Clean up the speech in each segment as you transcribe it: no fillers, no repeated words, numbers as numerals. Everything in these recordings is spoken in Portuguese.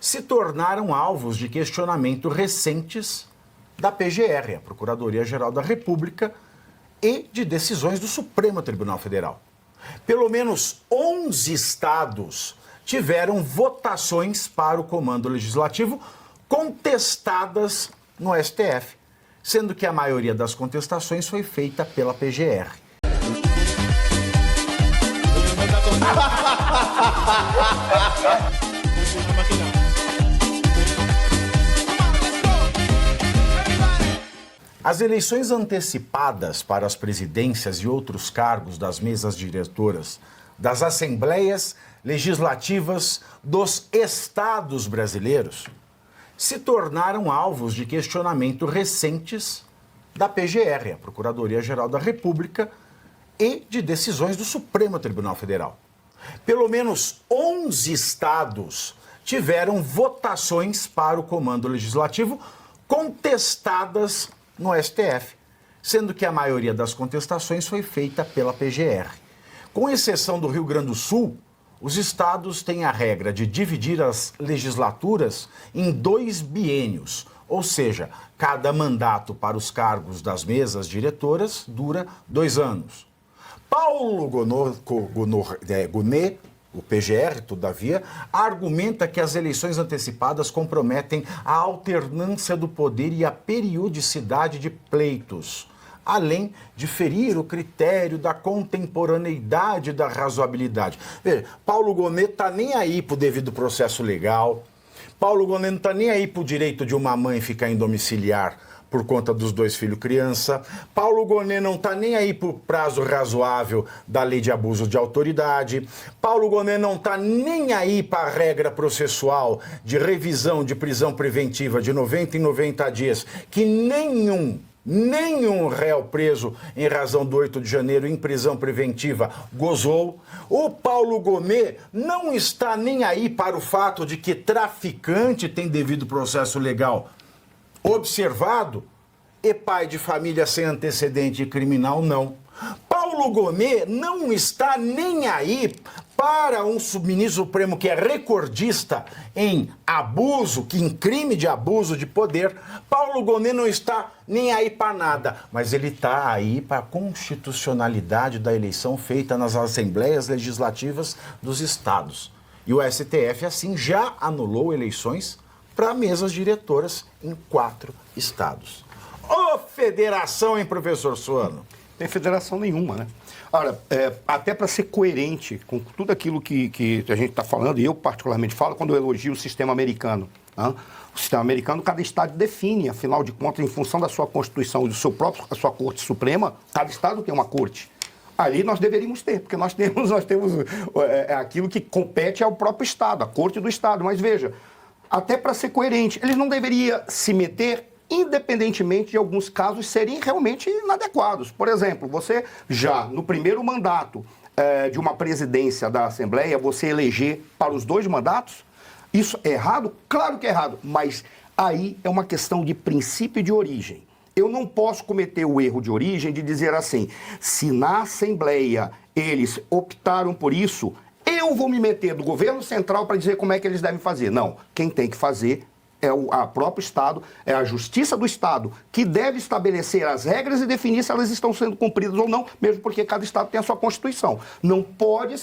se tornaram alvos de questionamento recentes da PGR, a Procuradoria-Geral da República, e de decisões do Supremo Tribunal Federal. Pelo menos 11 estados tiveram votações para o comando legislativo contestadas no STF, sendo que a maioria das contestações foi feita pela PGR. As eleições antecipadas para as presidências e outros cargos das mesas diretoras das assembleias legislativas dos estados brasileiros se tornaram alvos de questionamento recentes da PGR, a Procuradoria-Geral da República, e de decisões do Supremo Tribunal Federal. Pelo menos 11 estados tiveram votações para o comando legislativo contestadas no STF, sendo que a maioria das contestações foi feita pela PGR. Com exceção do Rio Grande do Sul, os estados têm a regra de dividir as legislaturas em 2 biênios, ou seja, cada mandato para os cargos das mesas diretoras dura 2 anos. Paulo Gonet, o PGR, todavia, argumenta que as eleições antecipadas comprometem a alternância do poder e a periodicidade de pleitos, além de ferir o critério da contemporaneidade e da razoabilidade. Veja, Paulo Gonet está nem aí para o devido processo legal, Paulo Gonet não está nem aí para o direito de uma mãe ficar em domiciliar por conta dos 2 filhos criança. Paulo Gonet não está nem aí para o prazo razoável da lei de abuso de autoridade. Paulo Gonet não está nem aí para a regra processual de revisão de prisão preventiva de 90 em 90 dias, que nenhum réu preso em razão do 8 de janeiro em prisão preventiva gozou. O Paulo Gonet não está nem aí para o fato de que traficante tem devido processo legal observado e pai de família sem antecedente criminal não. Paulo Gonet não está nem aí para um ministro supremo que é recordista em abuso, em crime de abuso de poder. Paulo Gonet não está nem aí para nada, mas ele está aí para a constitucionalidade da eleição feita nas assembleias legislativas dos estados. E o STF, assim, já anulou eleições para mesas diretoras em 4 estados. Ô, federação, hein, professor Suano? Tem federação nenhuma, né? Ora, até para ser coerente com tudo aquilo que a gente está falando, e eu particularmente falo quando eu elogio o sistema americano. Né? O sistema americano, cada estado define, afinal de contas, em função da sua Constituição e da sua Corte Suprema, cada estado tem uma corte. Ali nós deveríamos ter, porque nós temos aquilo que compete ao próprio estado, a corte do estado. Mas veja, até para ser coerente, eles não deveriam se meter independentemente de alguns casos serem realmente inadequados. Por exemplo, você já no primeiro mandato de uma presidência da Assembleia, você eleger para os 2 mandatos, isso é errado? Claro que é errado, mas aí é uma questão de princípio e de origem. Eu não posso cometer o erro de origem de dizer assim, se na Assembleia eles optaram por isso, eu vou me meter do governo central para dizer como é que eles devem fazer. Não, quem tem que fazer é o próprio Estado, é a Justiça do Estado, que deve estabelecer as regras e definir se elas estão sendo cumpridas ou não, mesmo porque cada Estado tem a sua Constituição. Não pode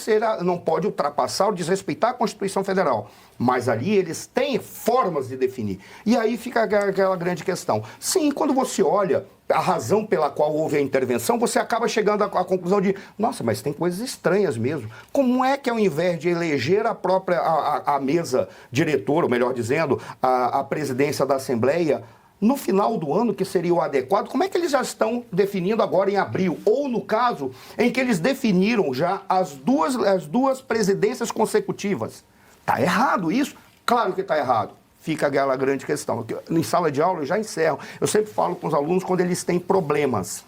ultrapassar ou desrespeitar a Constituição Federal. Mas ali eles têm formas de definir. E aí fica aquela grande questão. Sim, quando você olha a razão pela qual houve a intervenção, você acaba chegando à conclusão de, nossa, mas tem coisas estranhas mesmo. Como é que ao invés de eleger a mesa diretora, ou melhor dizendo, a presidência da Assembleia, no final do ano, que seria o adequado, como é que eles já estão definindo agora em abril? Ou no caso em que eles definiram já as duas presidências consecutivas? Está errado isso? Claro que está errado. Fica aquela grande questão. Em sala de aula eu já encerro. Eu sempre falo com os alunos quando eles têm problemas.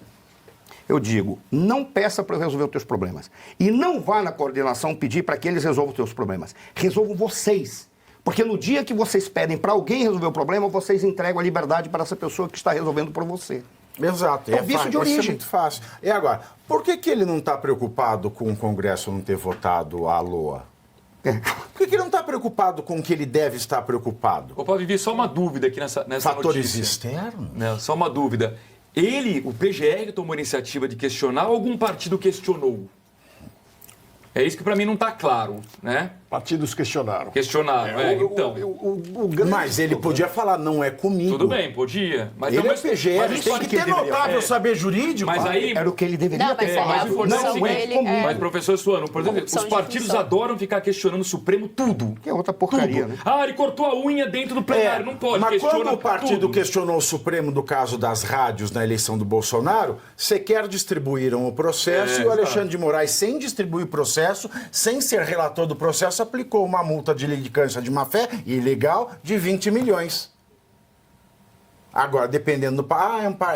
Eu digo, não peça para eu resolver os teus problemas. E não vá na coordenação pedir para que eles resolvam os teus problemas. Resolvam vocês. Porque no dia que vocês pedem para alguém resolver o problema, vocês entregam a liberdade para essa pessoa que está resolvendo por você. Exato. É vício de origem. Isso é muito fácil. E agora, por que ele não está preocupado com o Congresso não ter votado a LOA? Por que ele não está preocupado com o que ele deve estar preocupado? Eu posso viver só uma dúvida aqui nessa Fatores notícia. externos? Não, só uma dúvida. O PGR tomou a iniciativa de questionar ou algum partido questionou? É isso que para mim não está claro, né? Partidos questionaram. Questionaram, então. Mas ele podia falar, não é comigo. Tudo bem, podia. Mas Ele não, é PGR, tem que ter notável saber jurídico. Mas aí... Era o que ele deveria Não, ter. mas Mas o importante é o seguinte, mas, é... professor Suano, por exemplo, Opção os de partidos função. adoram ficar questionando o Supremo tudo. Que é outra porcaria, Tudo. né? Ah, ele cortou a unha dentro do plenário, não pode. Mas questiona quando o partido tudo. questionou o Supremo do caso das rádios na eleição do Bolsonaro, sequer distribuíram o processo e o Alexandre de Moraes, sem distribuir o processo, sem ser relator do processo, aplicou uma multa de litigância de má-fé ilegal de 20 milhões. Agora, dependendo do...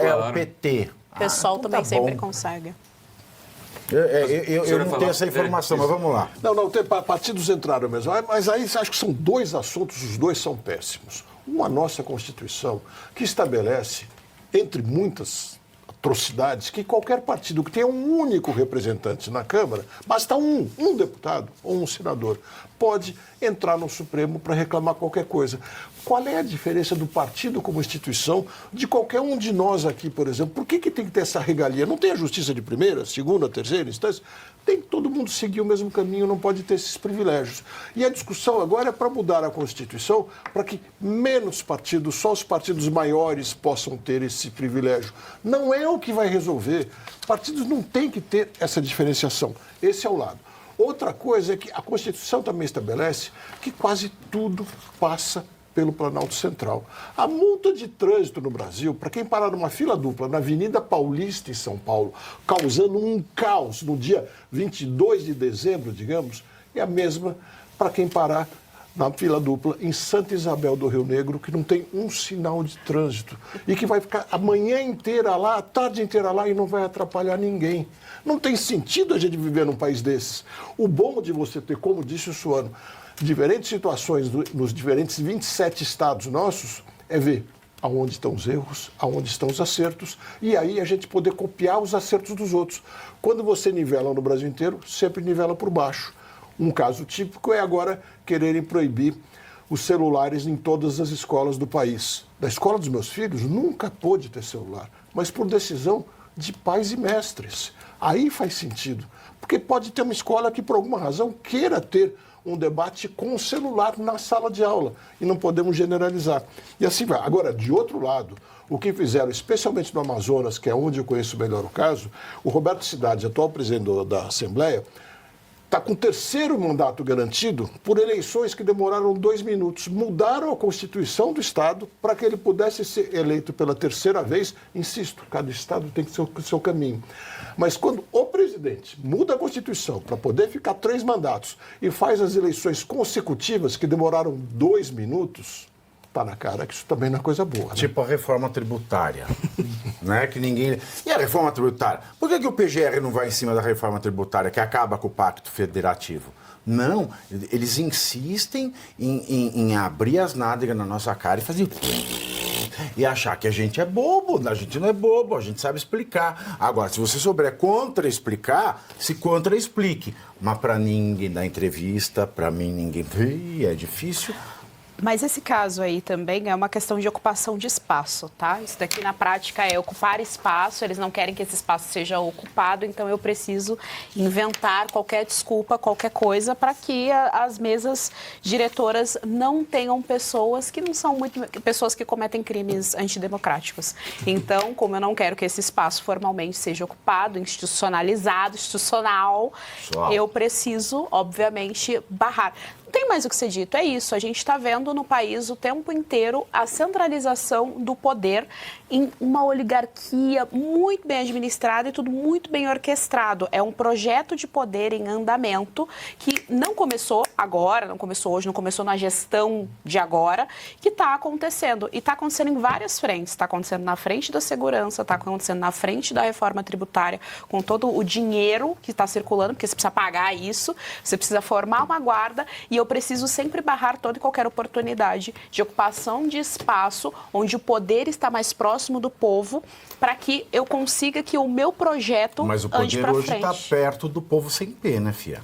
é o PT. O pessoal então também tá sempre bom. consegue. Eu não tenho essa informação, mas vamos lá. Não, tem partidos entraram mesmo. Mas aí acho que são dois assuntos, os dois são péssimos. Um, a nossa Constituição, que estabelece, entre muitas atrocidades, que qualquer partido que tenha um único representante na Câmara, basta um deputado ou um senador, pode entrar no Supremo para reclamar qualquer coisa. Qual é a diferença do partido como instituição de qualquer um de nós aqui, por exemplo? Por que tem que ter essa regalia? Não tem a justiça de primeira, segunda, terceira instância? Tem que todo mundo seguir o mesmo caminho, não pode ter esses privilégios. E a discussão agora é para mudar a Constituição para que menos partidos, só os partidos maiores possam ter esse privilégio. Não é o que vai resolver. Partidos não têm que ter essa diferenciação. Esse é o lado. Outra coisa é que a Constituição também estabelece que quase tudo passa pelo Planalto Central. A multa de trânsito no Brasil, para quem parar numa fila dupla na Avenida Paulista em São Paulo, causando um caos no dia 22 de dezembro, digamos, é a mesma para quem parar na fila dupla em Santa Isabel do Rio Negro, que não tem um sinal de trânsito e que vai ficar a manhã inteira lá, a tarde inteira lá e não vai atrapalhar ninguém. Não tem sentido a gente viver num país desses. O bom de você ter, como disse o Suano, diferentes situações nos diferentes 27 estados nossos é ver aonde estão os erros, aonde estão os acertos, e aí a gente poder copiar os acertos dos outros. Quando você nivela no Brasil inteiro, sempre nivela por baixo. Um caso típico é agora quererem proibir os celulares em todas as escolas do país. Da escola dos meus filhos nunca pôde ter celular, mas por decisão de pais e mestres. Aí faz sentido, porque pode ter uma escola que por alguma razão queira ter um debate com o celular na sala de aula e não podemos generalizar. E assim vai. Agora, de outro lado, o que fizeram, especialmente no Amazonas, que é onde eu conheço melhor o caso, o Roberto Cidade, atual presidente da Assembleia, está com o terceiro mandato garantido por eleições que demoraram 2 minutos. Mudaram a Constituição do Estado para que ele pudesse ser eleito pela terceira vez. Insisto, cada Estado tem que ter o seu caminho. Mas quando o presidente muda a Constituição para poder ficar 3 mandatos e faz as eleições consecutivas que demoraram 2 minutos, está na cara que isso também não é coisa boa. Né? Tipo a reforma tributária. Né? Que ninguém... E a reforma tributária? Por que o PGR não vai em cima da reforma tributária que acaba com o Pacto Federativo? Não, eles insistem em abrir as nádegas na nossa cara e fazer... E achar que a gente é bobo. A gente não é bobo, a gente sabe explicar. Agora, se você souber contra-explicar, se contra-explique. Mas para ninguém dar entrevista, para mim ninguém... É difícil... Mas esse caso aí também é uma questão de ocupação de espaço, tá? Isso daqui na prática é ocupar espaço, eles não querem que esse espaço seja ocupado, então eu preciso inventar qualquer desculpa, qualquer coisa, para que as mesas diretoras não tenham pessoas que não são pessoas que cometem crimes antidemocráticos. Então, como eu não quero que esse espaço formalmente seja ocupado, institucionalizado, institucional, eu preciso, obviamente, barrar. Não tem mais o que ser dito, é isso. A gente está vendo no país o tempo inteiro a centralização do poder em uma oligarquia muito bem administrada e tudo muito bem orquestrado. É um projeto de poder em andamento que não começou agora, não começou hoje, não começou na gestão de agora, que está acontecendo. E está acontecendo em várias frentes. Está acontecendo na frente da segurança, está acontecendo na frente da reforma tributária, com todo o dinheiro que está circulando, porque você precisa pagar isso, você precisa formar uma guarda e eu preciso sempre barrar toda e qualquer oportunidade de ocupação de espaço onde o poder está mais próximo do povo para que eu consiga que o meu projeto ande para frente. Mas o poder hoje está perto do povo sem pena, fia.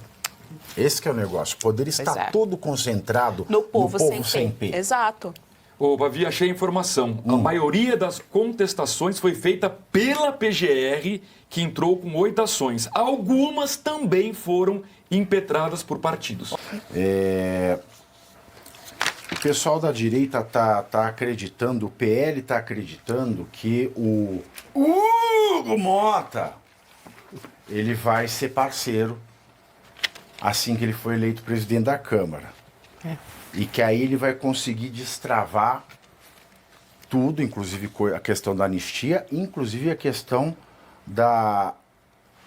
Esse que é o negócio. O poder está todo concentrado no povo sem P. Exato. Ô, Bavi, achei a informação. A maioria das contestações foi feita pela PGR, que entrou com 8 ações. Algumas também foram impetradas por partidos. O pessoal da direita tá acreditando, o PL está acreditando que o Hugo Mota ele vai ser parceiro assim que ele for eleito presidente da Câmara. E que aí ele vai conseguir destravar tudo, inclusive a questão da anistia, inclusive a questão da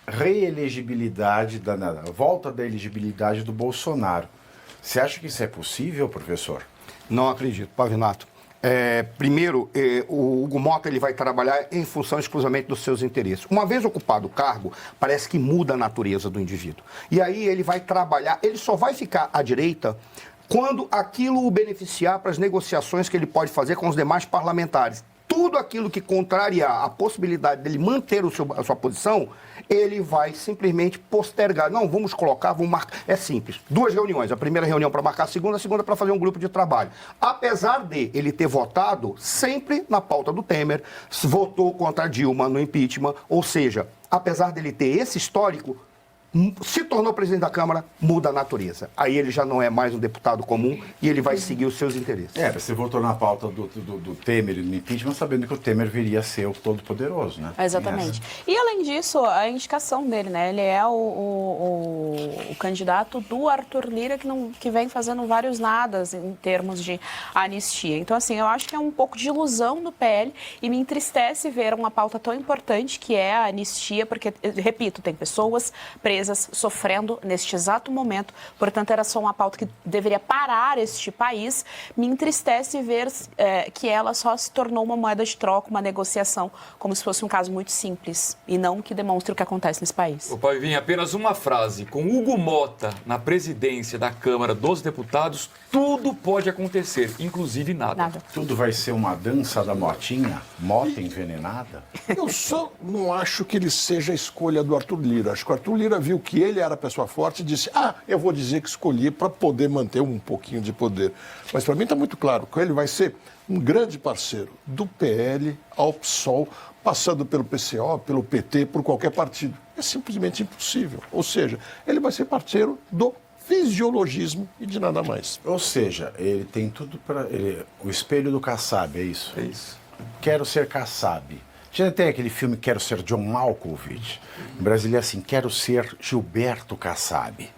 reelegibilidade, da volta da elegibilidade do Bolsonaro. Você acha que isso é possível, professor? Não acredito, Pavinato. Primeiro, o Hugo Mota ele vai trabalhar em função exclusivamente dos seus interesses. Uma vez ocupado o cargo, parece que muda a natureza do indivíduo. E aí ele vai trabalhar, ele só vai ficar à direita quando aquilo o beneficiar para as negociações que ele pode fazer com os demais parlamentares. Tudo aquilo que contrariar a possibilidade dele manter a sua posição, ele vai simplesmente postergar. Não, vamos marcar. É simples. 2 reuniões. A primeira reunião para marcar a segunda para fazer um grupo de trabalho. Apesar de ele ter votado sempre na pauta do Temer, votou contra a Dilma no impeachment, ou seja, apesar dele ter esse histórico, se tornou presidente da Câmara, muda a natureza. Aí ele já não é mais um deputado comum e ele vai seguir os seus interesses. Você votou na pauta do Temer e do impeachment sabendo que o Temer viria a ser o todo-poderoso, né? Exatamente. E além disso, a indicação dele, né? Ele é o candidato do Arthur Lira que vem fazendo vários nadas em termos de anistia. Então, assim, eu acho que é um pouco de ilusão do PL e me entristece ver uma pauta tão importante que é a anistia, porque, repito, tem pessoas presas sofrendo neste exato momento, portanto era só uma pauta que deveria parar este país. Me entristece ver que ela só se tornou uma moeda de troca, uma negociação, como se fosse um caso muito simples e não que demonstre o que acontece nesse país. O Pavinho, apenas uma frase. Com Hugo Mota na presidência da Câmara dos Deputados, tudo pode acontecer, inclusive nada. Tudo vai ser uma dança da motinha? Mota envenenada? Eu só não acho que ele seja a escolha do Arthur Lira. Acho que o Arthur Lira viu que ele era a pessoa forte e disse, eu vou dizer que escolhi para poder manter um pouquinho de poder. Mas para mim está muito claro que ele vai ser um grande parceiro do PL ao PSOL, passando pelo PCO, pelo PT, por qualquer partido. É simplesmente impossível. Ou seja, ele vai ser parceiro do fisiologismo e de nada mais. Ou seja, ele tem tudo para... O espelho do Kassab, é isso? É isso. Quero ser Kassab. Já tem aquele filme Quero Ser John Malkovich. Em Brasília é assim, quero ser Gilberto Kassab.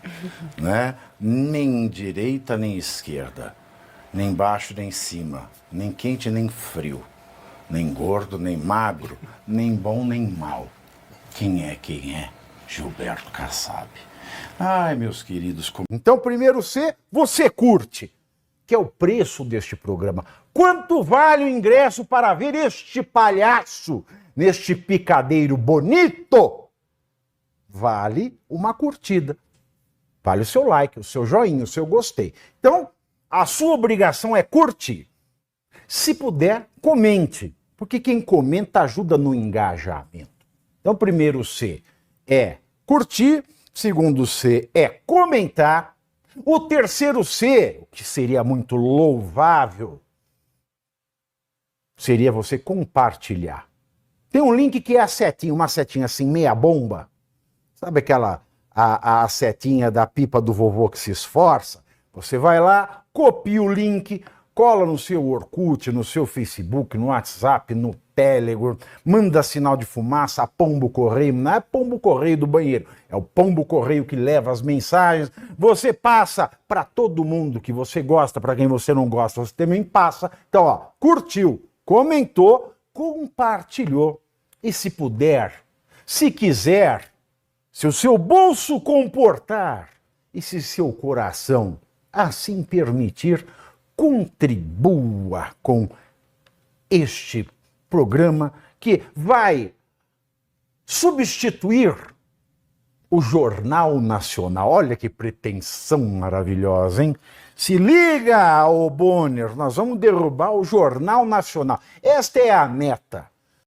Né? Nem direita nem esquerda. Nem baixo nem cima. Nem quente nem frio. Nem gordo nem magro. Nem bom nem mal. Quem é? Gilberto Kassab. Ai, meus queridos. Então, primeiro C, você curte. Que é o preço deste programa. Quanto vale o ingresso para ver este palhaço neste picadeiro bonito? Vale uma curtida. Vale o seu like, o seu joinha, o seu gostei. Então, a sua obrigação é curtir. Se puder, comente. Porque quem comenta ajuda no engajamento. Então, primeiro C é curtir. Segundo C é comentar. O terceiro C, o que seria muito louvável, seria você compartilhar. Tem um link que é a setinha, uma setinha assim, meia bomba. Sabe aquela, a setinha da pipa do vovô que se esforça? Você vai lá, copia o link, cola no seu Orkut, no seu Facebook, no WhatsApp, no Telegram, manda sinal de fumaça, pombo correio, não é pombo correio do banheiro, é o pombo correio que leva as mensagens, você passa para todo mundo que você gosta, para quem você não gosta, você também passa. Então, curtiu, comentou, compartilhou e se puder, se quiser, se o seu bolso comportar e se seu coração assim permitir, contribua com este programa que vai substituir o Jornal Nacional. Olha que pretensão maravilhosa, hein? Se liga, ô Bonner, nós vamos derrubar o Jornal Nacional. Esta é a meta.